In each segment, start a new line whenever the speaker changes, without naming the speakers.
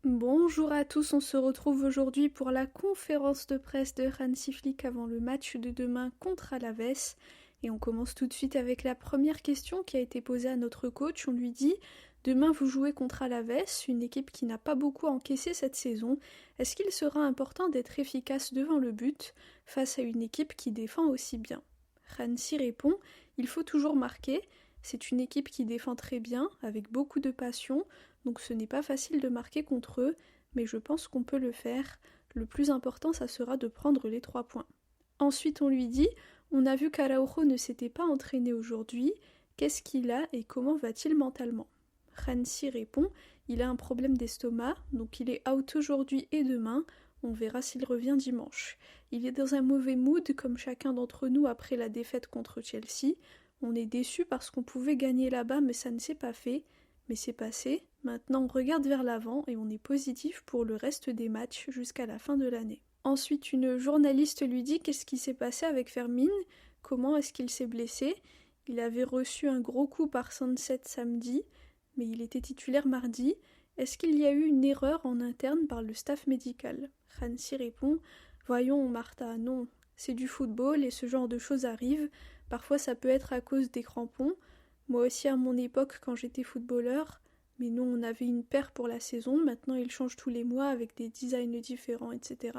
Bonjour à tous, on se retrouve aujourd'hui pour la conférence de presse de Hansi Flick avant le match de demain contre Alaves. Et on commence tout de suite avec la première question qui a été posée à notre coach. On lui dit « Demain vous jouez contre Alaves, une équipe qui n'a pas beaucoup encaissé cette saison. Est-ce qu'il sera important d'être efficace devant le but face à une équipe qui défend aussi bien ?» Hansi répond « Il faut toujours marquer. C'est une équipe qui défend très bien, avec beaucoup de passion. Donc ce n'est pas facile de marquer contre eux, mais je pense qu'on peut le faire. Le plus important, ça sera de prendre les 3 points. » Ensuite, on lui dit « On a vu qu'Araujo ne s'était pas entraîné aujourd'hui. Qu'est-ce qu'il a et comment va-t-il mentalement ?» Hansi répond « Il a un problème d'estomac, donc il est out aujourd'hui et demain. On verra s'il revient dimanche. Il est dans un mauvais mood, comme chacun d'entre nous après la défaite contre Chelsea. On est déçus parce qu'on pouvait gagner là-bas, mais ça ne s'est pas fait. Mais c'est passé. Maintenant, on regarde vers l'avant et on est positif pour le reste des matchs jusqu'à la fin de l'année. » Ensuite, une journaliste lui dit qu'est-ce qui s'est passé avec Fermin, comment est-ce qu'il s'est blessé. Il avait reçu un gros coup par Sunset samedi, mais il était titulaire mardi. Est-ce qu'il y a eu une erreur en interne par le staff médical? Hansi répond « Voyons, Martha, non. C'est du football et ce genre de choses arrive. Parfois, ça peut être à cause des crampons. Moi aussi, à mon époque, quand j'étais footballeur, mais nous, on avait une paire pour la saison. Maintenant, ils changent tous les mois avec des designs différents, etc.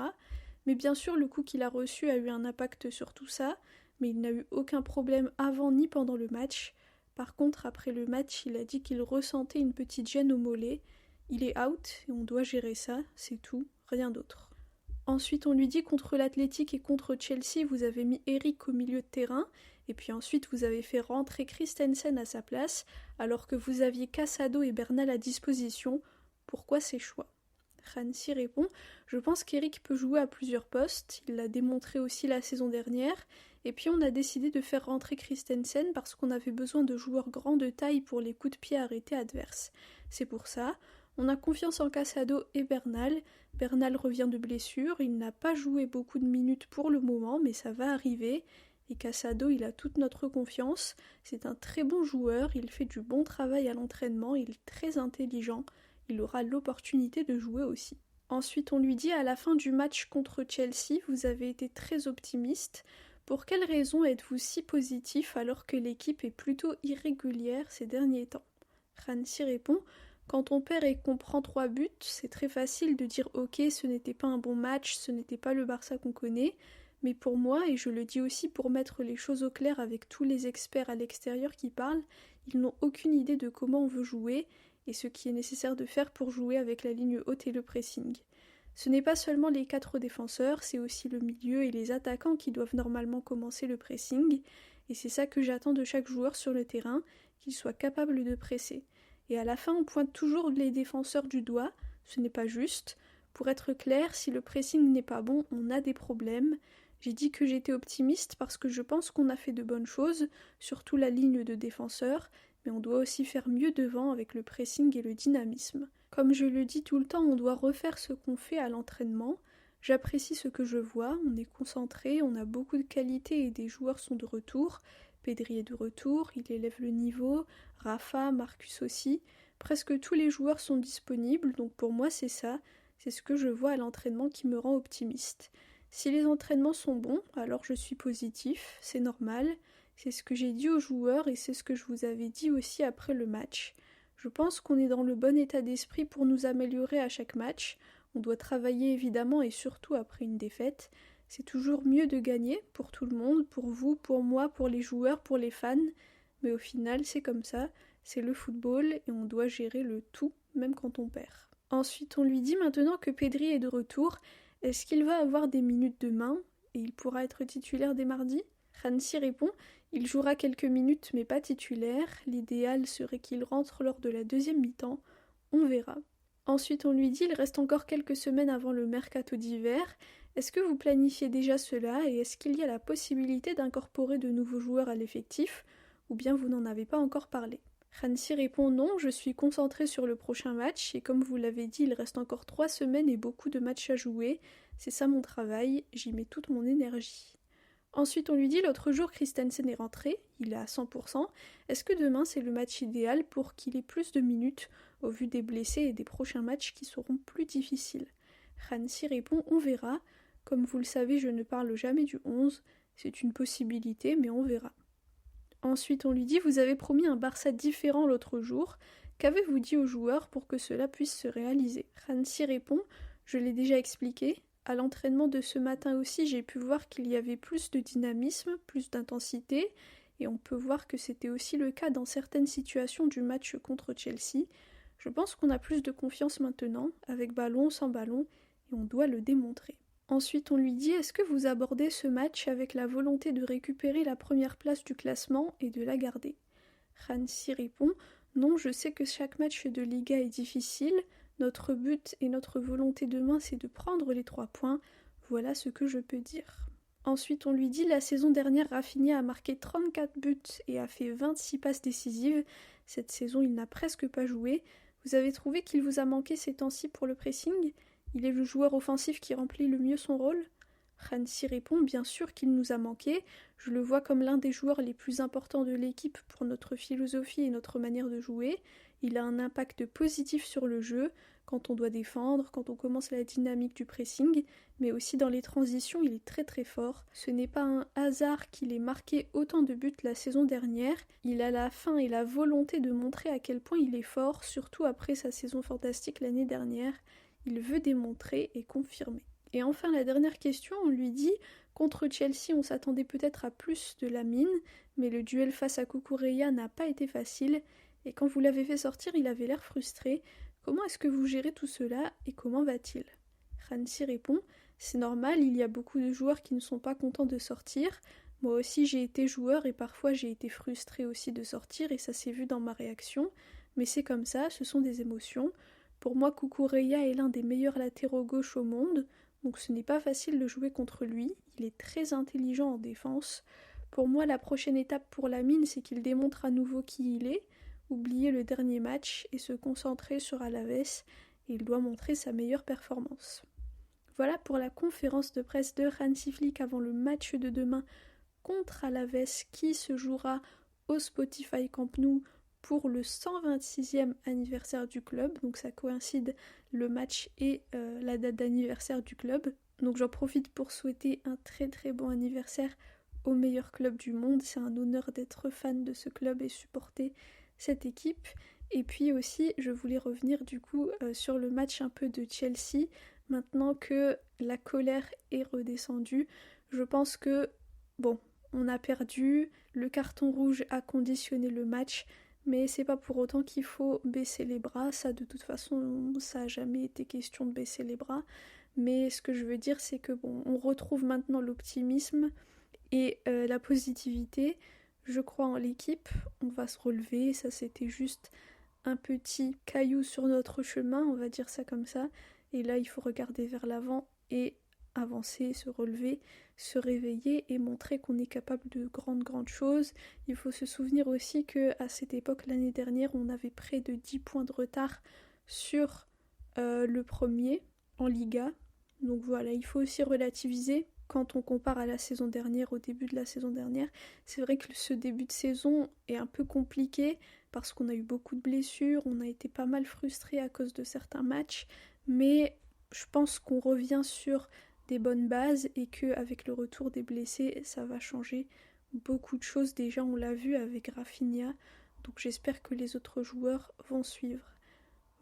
Mais bien sûr, le coup qu'il a reçu a eu un impact sur tout ça, mais il n'a eu aucun problème avant ni pendant le match. Par contre, après le match, il a dit qu'il ressentait une petite gêne au mollet. Il est out et on doit gérer ça, c'est tout, rien d'autre. Ensuite, on lui dit contre l'Athletic et contre Chelsea, vous avez mis Eric au milieu de terrain, et puis ensuite vous avez fait rentrer Christensen à sa place, alors que vous aviez Casado et Bernal à disposition. Pourquoi ces choix? Hansi répond « Je pense qu'Eric peut jouer à plusieurs postes, il l'a démontré aussi la saison dernière, et puis on a décidé de faire rentrer Christensen parce qu'on avait besoin de joueurs grands de taille pour les coups de pied arrêtés adverses. C'est pour ça. On a confiance en Casado et Bernal. Bernal revient de blessure, il n'a pas joué beaucoup de minutes pour le moment, mais ça va arriver. Et Casado, il a toute notre confiance. C'est un très bon joueur, il fait du bon travail à l'entraînement, il est très intelligent. Il aura l'opportunité de jouer aussi. » Ensuite, on lui dit à la fin du match contre Chelsea, vous avez été très optimiste. Pour quelle raison êtes-vous si positif alors que l'équipe est plutôt irrégulière ces derniers temps? Hansi répond quand on perd et qu'on prend 3 buts, c'est très facile de dire ok, ce n'était pas un bon match, ce n'était pas le Barça qu'on connaît, mais pour moi, et je le dis aussi pour mettre les choses au clair avec tous les experts à l'extérieur qui parlent, ils n'ont aucune idée de comment on veut jouer et ce qui est nécessaire de faire pour jouer avec la ligne haute et le pressing. Ce n'est pas seulement les 4 défenseurs, c'est aussi le milieu et les attaquants qui doivent normalement commencer le pressing, et c'est ça que j'attends de chaque joueur sur le terrain, qu'il soit capable de presser. Et à la fin, on pointe toujours les défenseurs du doigt, ce n'est pas juste. Pour être clair, si le pressing n'est pas bon, on a des problèmes. J'ai dit que j'étais optimiste parce que je pense qu'on a fait de bonnes choses, surtout la ligne de défenseurs, mais on doit aussi faire mieux devant avec le pressing et le dynamisme. Comme je le dis tout le temps, on doit refaire ce qu'on fait à l'entraînement. J'apprécie ce que je vois, on est concentré, on a beaucoup de qualité et des joueurs sont de retour. Pedri est de retour, il élève le niveau, Rafa, Marcus aussi. Presque tous les joueurs sont disponibles, donc pour moi c'est ça, c'est ce que je vois à l'entraînement qui me rend optimiste. Si les entraînements sont bons, alors je suis positif, c'est normal, c'est ce que j'ai dit aux joueurs et c'est ce que je vous avais dit aussi après le match. Je pense qu'on est dans le bon état d'esprit pour nous améliorer à chaque match, on doit travailler évidemment et surtout après une défaite. C'est toujours mieux de gagner, pour tout le monde, pour vous, pour moi, pour les joueurs, pour les fans, mais au final c'est comme ça, c'est le football et on doit gérer le tout, même quand on perd. Ensuite on lui dit maintenant que Pedri est de retour, est-ce qu'il va avoir des minutes demain et il pourra être titulaire dès mardi? Hansi répond, il jouera quelques minutes mais pas titulaire, l'idéal serait qu'il rentre lors de la deuxième mi-temps, on verra. Ensuite on lui dit, il reste encore quelques semaines avant le mercato d'hiver, est-ce que vous planifiez déjà cela et est-ce qu'il y a la possibilité d'incorporer de nouveaux joueurs à l'effectif ou bien vous n'en avez pas encore parlé? Hansi répond non, je suis concentré sur le prochain match et comme vous l'avez dit, il reste encore 3 semaines et beaucoup de matchs à jouer, c'est ça mon travail, j'y mets toute mon énergie. Ensuite on lui dit l'autre jour Christensen est rentré, il est à 100%, est-ce que demain c'est le match idéal pour qu'il ait plus de minutes au vu des blessés et des prochains matchs qui seront plus difficiles. Hansi répond « On verra. Comme vous le savez, je ne parle jamais du 11. C'est une possibilité, mais on verra. » Ensuite, on lui dit « Vous avez promis un Barça différent l'autre jour. Qu'avez-vous dit aux joueurs pour que cela puisse se réaliser ?» Hansi répond « Je l'ai déjà expliqué. À l'entraînement de ce matin aussi, j'ai pu voir qu'il y avait plus de dynamisme, plus d'intensité, et on peut voir que c'était aussi le cas dans certaines situations du match contre Chelsea. Je pense qu'on a plus de confiance maintenant, avec ballon, sans ballon, et on doit le démontrer. » Ensuite, on lui dit « Est-ce que vous abordez ce match avec la volonté de récupérer la première place du classement et de la garder ?» Hansi répond « Non, je sais que chaque match de Liga est difficile. Notre but et notre volonté demain, c'est de prendre les 3 points. Voilà ce que je peux dire. » Ensuite, on lui dit « La saison dernière, Rafinha a marqué 34 buts et a fait 26 passes décisives. Cette saison, il n'a presque pas joué. Vous avez trouvé qu'il vous a manqué ces temps-ci pour le pressing ? Il est le joueur offensif qui remplit le mieux son rôle ?» Hansi répond « Bien sûr qu'il nous a manqué. Je le vois comme l'un des joueurs les plus importants de l'équipe pour notre philosophie et notre manière de jouer. Il a un impact positif sur le jeu, quand on doit défendre, quand on commence la dynamique du pressing, mais aussi dans les transitions, il est très très fort. Ce n'est pas un hasard qu'il ait marqué autant de buts la saison dernière. Il a la faim et la volonté de montrer à quel point il est fort, surtout après sa saison fantastique l'année dernière. Il veut démontrer et confirmer. » Et enfin, la dernière question, on lui dit « Contre Chelsea, on s'attendait peut-être à plus de Lamine, mais le duel face à Cucurella n'a pas été facile, et quand vous l'avez fait sortir, il avait l'air frustré. Comment est-ce que vous gérez tout cela, et comment va-t-il ?» Hansi répond « C'est normal, il y a beaucoup de joueurs qui ne sont pas contents de sortir. Moi aussi, j'ai été joueur, et parfois j'ai été frustré aussi de sortir, et ça s'est vu dans ma réaction. Mais c'est comme ça, ce sont des émotions. Pour moi, Cucurella est l'un des meilleurs latéraux gauche au monde, donc ce n'est pas facile de jouer contre lui, il est très intelligent en défense. Pour moi, la prochaine étape pour Lamine, c'est qu'il démontre à nouveau qui il est, oublier le dernier match et se concentrer sur Alaves, et il doit montrer sa meilleure performance. » Voilà pour la conférence de presse de Hansi Flick avant le match de demain contre Alaves qui se jouera au Spotify Camp Nou pour le 126e anniversaire du club, donc ça coïncide le match et la date d'anniversaire du club. Donc j'en profite pour souhaiter un très très bon anniversaire au meilleur club du monde. C'est un honneur d'être fan de ce club et supporter cette équipe. Et puis aussi, je voulais revenir du coup sur le match un peu de Chelsea. Maintenant que la colère est redescendue, je pense que, bon, on a perdu, le carton rouge a conditionné le match, mais c'est pas pour autant qu'il faut baisser les bras. Ça, de toute façon, ça a jamais été question de baisser les bras. Mais ce que je veux dire, c'est que bon, on retrouve maintenant l'optimisme et la positivité. Je crois en l'équipe, on va se relever. Ça, c'était juste un petit caillou sur notre chemin, on va dire ça comme ça. Et là, il faut regarder vers l'avant et avancer, se relever, se réveiller et montrer qu'on est capable de grandes choses. Il faut se souvenir aussi qu'à cette époque, l'année dernière, on avait près de 10 points de retard sur le premier en Liga. Donc voilà, il faut aussi relativiser quand on compare à la saison dernière, au début de la saison dernière. C'est vrai que ce début de saison est un peu compliqué parce qu'on a eu beaucoup de blessures, on a été pas mal frustrés à cause de certains matchs, mais je pense qu'on revient sur des bonnes bases et qu'avec le retour des blessés, ça va changer beaucoup de choses. Déjà, on l'a vu avec Rafinha, donc j'espère que les autres joueurs vont suivre.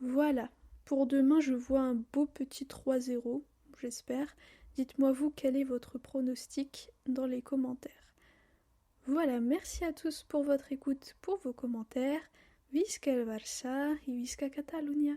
Voilà, pour demain, je vois un beau petit 3-0, j'espère. Dites-moi vous quel est votre pronostic dans les commentaires. Voilà, merci à tous pour votre écoute, pour vos commentaires. Visca el Barça et Visca Catalunya.